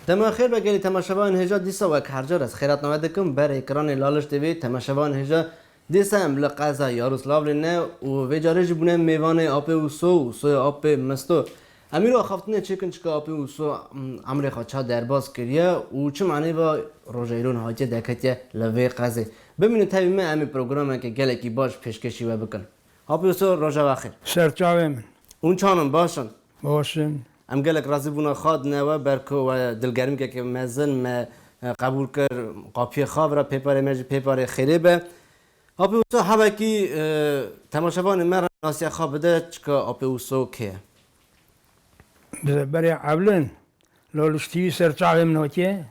تمام خیر بگلی تماشاوان هجا دیسا و هر از خیرات نمودکم بر اکران لالش تیوی تماشاوان هجا دیسا امل قضا یاروسلاو لنه و وجارج بونه میوان آب و سو آب مستو امیرو خفتنه چکن چکا آب و سو امر خاچا درباز کریه و چه معنی با روزایرون هاچه دکتیه لوی قضا ببینید تبیم امی پروگرام که گله کی باش پیشکشی و بکن آب و سو روزا بخیر سرچاوه من اون چانم باشن باشن ام گلک راضی بونا خاد نوا برکو و دلگرمی که مزن ما قبول کر قاپی خواب را پیپار مج پیپار خیره به آپی اوسو هوا کی تماشاوان مرا ناسی خواب بده چکا آپی اوسو که برای عبلن لالشتیوی سرچاوه من هاکه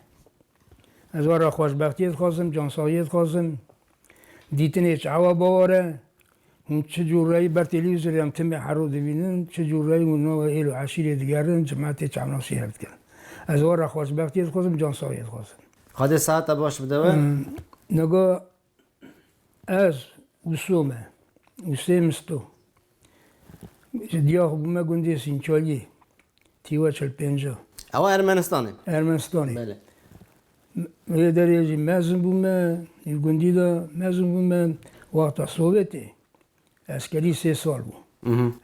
از وارا خوشبختیت خواستم جانساقیت خواستم دیتن چعوا باوره اون چه جورایی بر تلویزیون هم تم حرو ببینن چه جورایی اونا و ایلو عشیره دیگرن جماعت چعناسی هفت کردن از وارا خوشبختیت خواستم جانساقیت خواستم خاده ساعت باش بده و نگاه از وسومه وسیمستو دیاه بومه گنده سینچالی تیوا چل پنجا او ارمنستانه ارمنستانی بله یه درجه مزن بومه گندی دا مزن بومه وقتا سوویتی اسکری 3 سال بود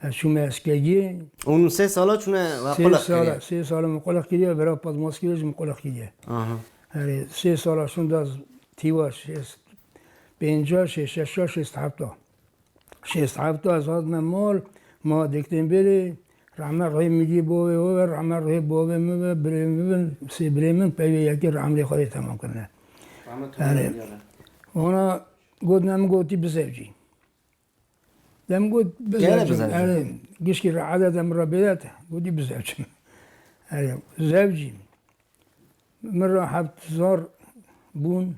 از شما اسکری اون 3 سالا چونه وقلا کریه 3 سال مقلق کریه برای پادماسکیش مقلق کریه هری 3 سالشون داز تیوا 50 60 67 67 از هاد مال ما دکتیم بری رحمه روی میگی بوه و رحمه روی بوه مو بریم سی بریم پیوی یکی رحمه خودی تمام کنه اونا گود نم گوتی بزوجی دم گود بزوجی گیش کی عدد دم ربیات گودی بزوجی زوجی مرة 7000 بون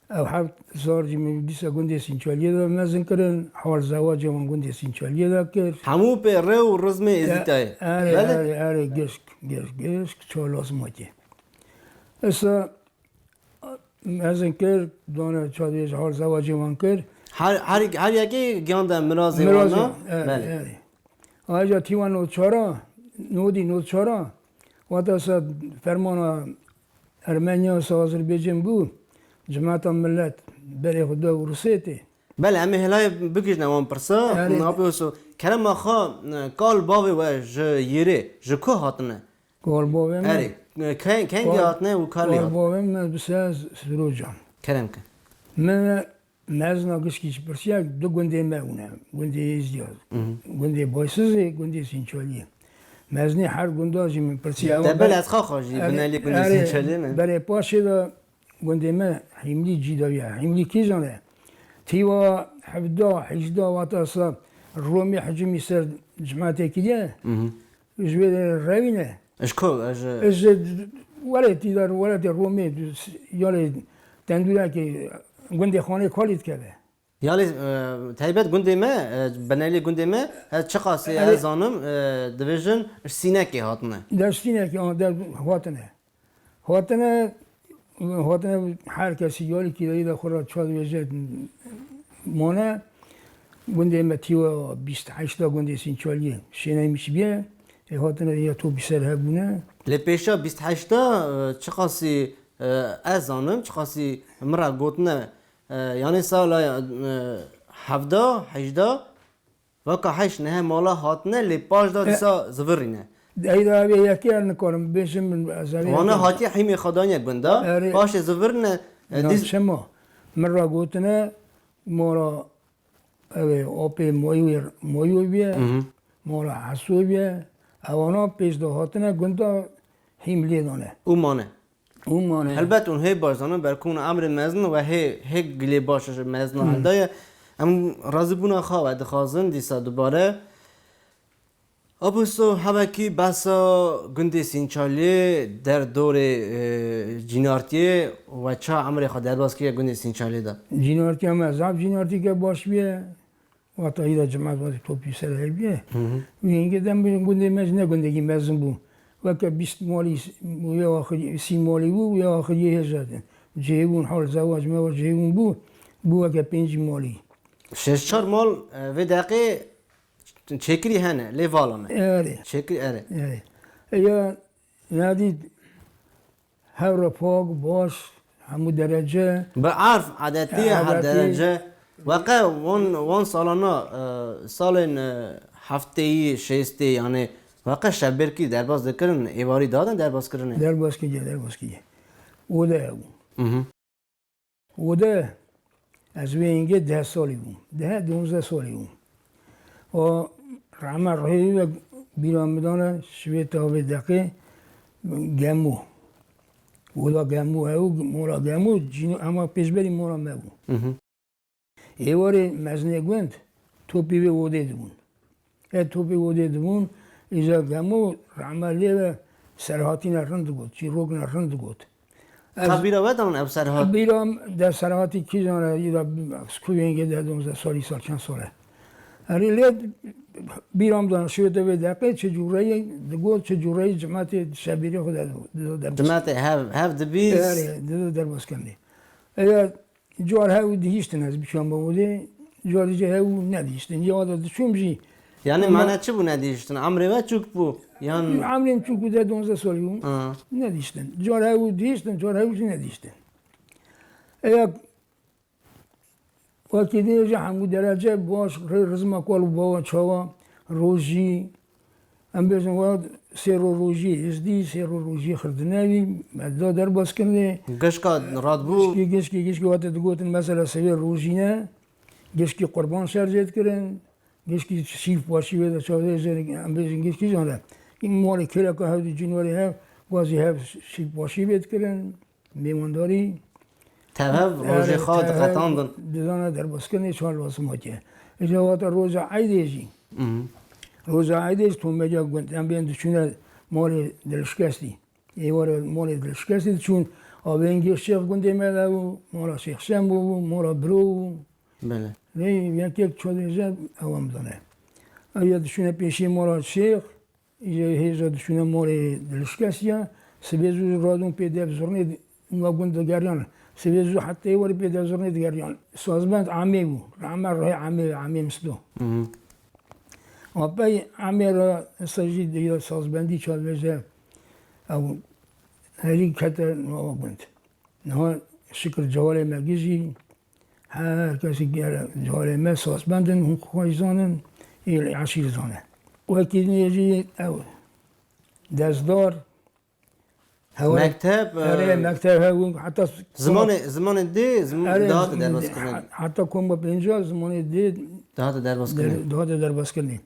او 7000 جی بیسا گنده سینچالیه دا مزن کردن حوال زواج من گنده سینچالیه دا کرد همو به ره و رزمه ازیتای آره گشک چالاس ماتی اصلا مزن کرد دانه چادیش حوال زواج من کرد هر یکی گیانده مرازی وانا بله آجا تیوان نود چارا وقتا اصلا فرمانا ارمنیا و آذربایجان بود جماعت ملت برای خدا و روسیتی بله امی هلای بکش نوان پرسا نابی وسو کرم آخا کال باوی و یره که هاتنه کال باوی من اری کنگی هاتنه و کالی کال هاتنه باوی من بسیار سرو جان کرم که من مزنا گشکیش پرسیار دو گنده مونه گنده ازدیاد گنده بایسزه گنده سینچالیه مزنی هر گنده آجی من پرسیار دبل از خواه خواهی بنالی گنده سینچالیه من برای پاشه دا گنده من حملی جیداویه حملی کی جانه تیوا 17 18 واتا صار رومی حجمی سر جماعت کیه جوید روینه اشکو از ولدی دار ولد رومی یالی تندولا که گنده خانه کالیت کرده یالی تایبت گنده ما بنالی گنده ما چه قاسی از آنم دویژن سینه که هاتنه در سینه که آن در هاتنه هر کسی یالی که دایی در خورا چاد وجه مانه گنده متیو 28 گنده سینچالیه شینه میشه بیه هاتنه یا تو بیسر هبونه لپیشا 28 چه قاسی از آنم چه قاسی مرا گوتنه یعنی سال 17 18 وقت 8 نه مالا هاتنه لپاش دا دیسا زورینه ایدا یکی نکارم بشم من ازاویه وانا هاتی حیمی خدانیه گنده باش زورنه دیس شما مرا گوتنه مورا آپی مویو بیه مورا حسو بیه اوانا پیش دو هاتنه گنده حیملی دانه او مانه البته اون هی باشدانه برکون امر مزن و هی گلی باشش مزن هلدای ام راضی بونا خواه دخوازن دیسا دوباره ابوسو هواکی بسا گنده سینچالی در دور جینارتی و چه عمر خود درباز که گنده سینچالی دا جینارتی هم عذاب جینارتی که باش بیه و تا ایدا جماعت وقتی توپی سر هی بیه و اینکه دم بیرون گنده مزن گندگی مزن بو و که 20 مالی یا آخری 30 مالی بو یا آخری هزار جیبون حال زواج ما جیبون بو که 5 مالی 6 مال و دقیقه چکری هنه لیوالانه آره چکری آره یا نادید هر رفاق باش همو درجه بعرف عادتی هر عادتی. درجه واقع وان سالانا سال هفته شسته یعنی واقع شبر کی درباز دکرن ایواری دادن درباز کرنه در باز کیه او ده او ده از وینگه 10 سالی بوم 12 سالی بوم و رحمه رهی و بیرامدان شویت آب دقیق گمو ولا گمو او مولا گمو جینو اما پیش بریم مولا مگو ایواری مزنه گوند توپی به وده دون توپی وده دون ایجا گمو رحمه لیه سرحاتی نرند گود چی روگ نرند گود خبیره ودان اب سرها بیرام در سرحاتی کی جانه ایرا سکوینگه در 12 سالی سال چند ساله اری لید بیرام دان شویت به دقیق چه جوری دگود چه جوری جماعت شبیری خود در جماعت have the bees اره در باز کنی اگر جوار هاو دیشتن از بیشان بوده جوار دیگه هاو ندیشتن یاد چون بجی یعنی معنی چی بو ندیشتن عمره و چوک بو یعنی عمریم چون بوده 12 سالی بوم ندیشتن جوار هاو دیشتن جوار هاو ندیشتن اگر وقتی دیگه همو درجه باش رزم کول با چاوا روزی ام بیشتر وقت سر روزی ازدی سر روزی خردناوی مدت در باز کنه گشکا راد بو گشکی وقت دگوتن مثلا سر روزی نه گشکی قربان سرزید کردن گشکی شیف باشی و چاوده زنگ ام بیشتر گشکی جانه این مالی کلا که هفته جنوری ها واسه هف شیف باشی بید کردن میمانداری توهب روژه خواد قطاندن دیدانه در بسکنی چهار واسه ما که اجازه روز عیدی روز عیدش تو مجا گفتم بیان دشونه مال دلشکستی ایوار مال دلشکستی چون آبینگی شیخ گنده میاد و مال شیخ شم و مال برو بله نه یکی چهار زد اوام دانه ایا دشونه پیشی مال شیخ یه دشونه مال دلشکستیا سبزو رادون پیدا بزرنی نگوند گریان سبزو حتی ایوار پیدا بزرنی گریان سازبند عامی بو رحمه راه عامی مسلو و پای عامی را سجید یا سازبندی چال بشه او هری کتر نوابند نه شکر جوال مگیزی هر کسی گره جوال ما سازبندن هم خویزانن ایل عشیر زانه و اکی نیجی او دستدار مکتب اره مکتب هاو حتی زمان دی دهات در باز کنن حتی کم با 50 زمان دی دهات در باز کنن دهات در باز کنی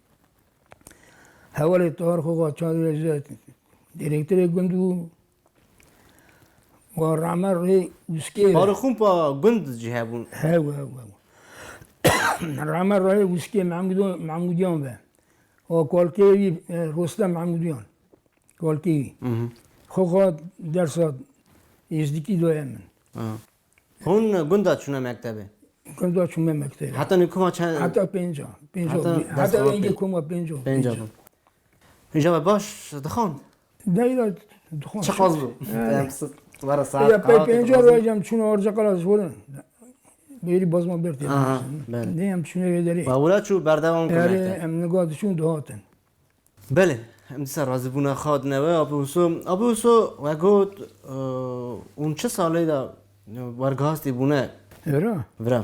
حوالی تار خواه چند رزت دیرکتر گندو و رعمه روی وسکی بارخون پا گند جهه بون هاو رعمه روی وسکی معمودیان به و کالکیوی رستم معمودیان کالکیوی خواه درسات ازدیکی دویم من هون گندات شونه مکتبه گندو چون مکتب حتی نیکوما چند حتی 50 حتی اینکه کما 50 بون اینجا باش دخان دایره دخان چه خواست بو؟ برای یا ساعت پی 50 روزم چون آرزا کلاس بودن بیری باز ما برتیم بله. نه هم چونه داری و اولا چو بردوان کنه اره مکتب ام نگاه چون دهاتن بله هم دیسا رازی بونه خواد نوه آبی حسو و گود اون چه ساله دا ورگاستی بونه اره برا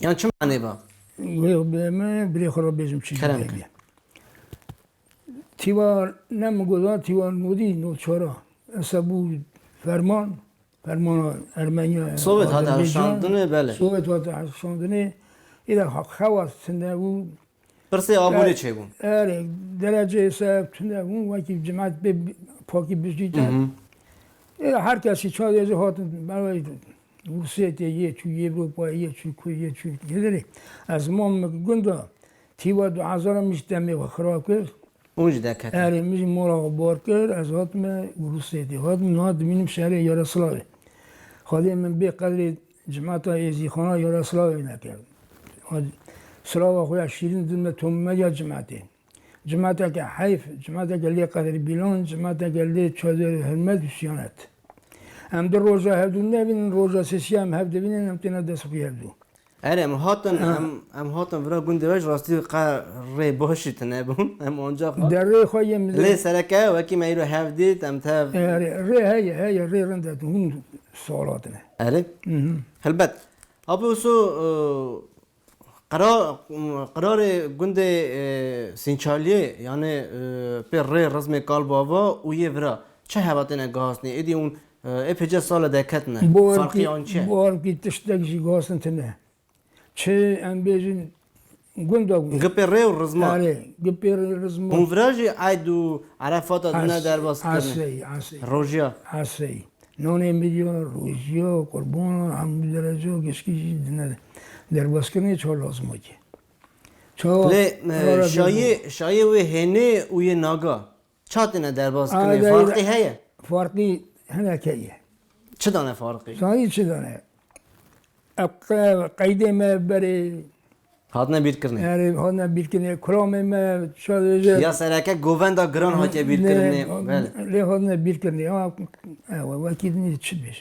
یعنی چه معنی با؟ و به من بری خراب بیزم چی کرم دیگه تیوار نمگذار تیوار نودی نوچارا اسبو فرمان ارمنیا صوبت هات هرشاندنه بله صوبت هات هرشاندنه ایده خواست سنده بود پرسه آبولی چه بون؟ اره درجه حساب تنده بود وکی جماعت به پاکی بجیدن هر کسی چهار دیگه هاتن برای روسیت یه چو یه اروپا یه چو کوی یه چو یه داری از ما گنده تیوار 2000 میشتمی و خراب کرد اونج دکت اره میشه مورا بار کرد از هاتم روسیتی هاتم نهاد بینیم شهر یارسلاوی خواهی من به قدر جماعت ایزی خانه یارسلاوی نکرد سلاوه خوی شیرین دلمه تومه یا جماعتی که حیف جماعتی که لی قدر بیلان جماعتی که لی چادر حرمت بسیانت هم در روزا هفدون نبینن روزا سسی هم هفته بینن هم تینا دست خوی هفدو آره ام هاتن ورا گنده وش راستی قره باشید نه بون ام آنجا خواهد در ری خواهی مزه لی سرکه وکی می رو هفدید ام تا ری هی ری رنده هون سوالات نه آره البته آبی وسو قرار گنده سینچالیه یعنی پر ری رزم کال بابا و یه ورا چه هواتن گاز نه ایدی اون اپیجه سال دکت نه فرقی آن چه؟ بار کی تشتگ جی گاستن تنه چه ام بیجن گنداغ گپر ری و رزما آره گپیر رزمو اون وراجی عیدو عرفات دنیا در باز کرنه عسی روژیا عسی نونه میلیون روزیو قربان هم درجو گشکی نه در باز کنه چه لازم میگه لی شایع و هنه و یه ناگا چاتنه در باز کنه فرقی هیه فرقی هنه کیه چه دانه فرقی؟ ثانی چه دانه قیده ما بره هاتنه بیر کرنه yani ona bir kere kromeme sadece یا سرکه گووندا گران هاتیه بیر کرنه بله le ona bir kere ama vakit ne çıkmış.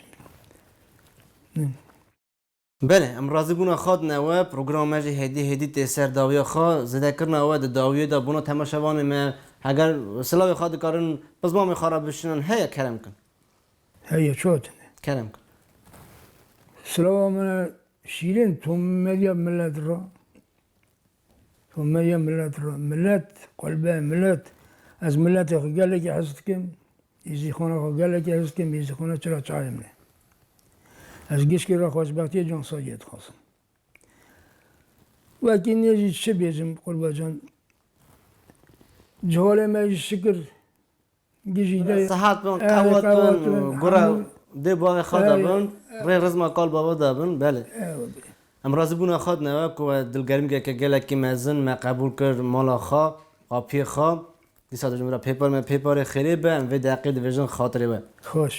بله ام راضی بونا خود نوه پروگرام مجی هدی تیسر داویا خوا زده کرنا و داویا دا بونا تماشاوان ما اگر سلاوی خود کارن پس ما میخواره بشنن هیا کرم کن Hayır çok. کرم کن Slavamına şirin tüm medya millet ra. Tüm medya millet ra. Millet kalbe millet. Az millet gel ki hastıkim. İzi khana gel ki hastıkim. İzi khana çıra çayım ne. Az geç ki ra hoşbahtiye can sayet khasım. Lakin ne çi bizim kurbacan. Cehale şükür. Gecide صحت بون قوات بون گرا دی باغ خود بون ری رزما کال بابا دابن بله ام راضی بونا خود نوه که دلگرم که گله کی مزن ما قبول کرد مالا خوا آپی خوا دیسا دو جمعه پیپر خیلی به ام وی دقیق دیویژن خاطری به خوش.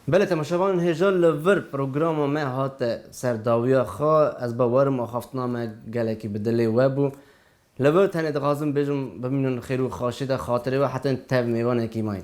بله تماشاوان هجال لور پروگرام ما هات سرداویا خوا از باورم آخافتنامه گله کی بدلی و بو لور تنه دقازم بجم ببینن خیرو خاشیده خاطری و حتی تب میوانه کی ماین